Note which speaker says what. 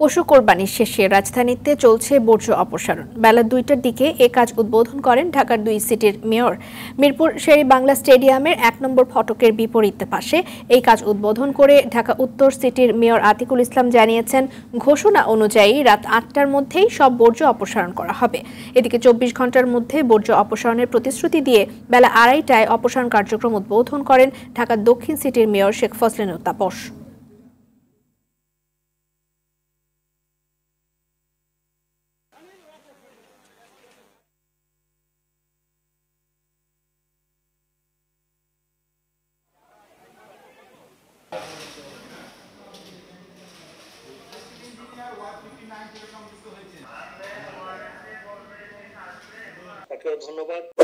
Speaker 1: পশু কোরবানির শেষে রাজধানীতে চলছে বর্জ্য অপসারণ। বেলা ২টার দিকে এ কাজ উদ্বোধন করেন ঢাকার ২ সিটির মেয়র। মিরপুর শের-ই-বাংলা স্টেডিয়ামের ১ নম্বর ফটকের বিপরীত পাশে এই কাজ উদ্বোধন করে ঢাকা উত্তর সিটির মেয়র আতিকুল ইসলাম জানিয়েছেন, ঘোষণা অনুযায়ী রাত ৮টার মধ্যেই সব বর্জ্য অপসারণ করা হবে। এদিকে ২৪ ঘণ্টার মধ্যে বর্জ্য অপসারণের প্রতিশ্রুতি দিয়ে বেলা ২:৩০টায় অপসারণ কার্যক্রম উদ্বোধন করেন ঢাকা দক্ষিণ সিটির মেয়র শেখ ফজলে তাপস।
Speaker 2: ধন্যবাদ।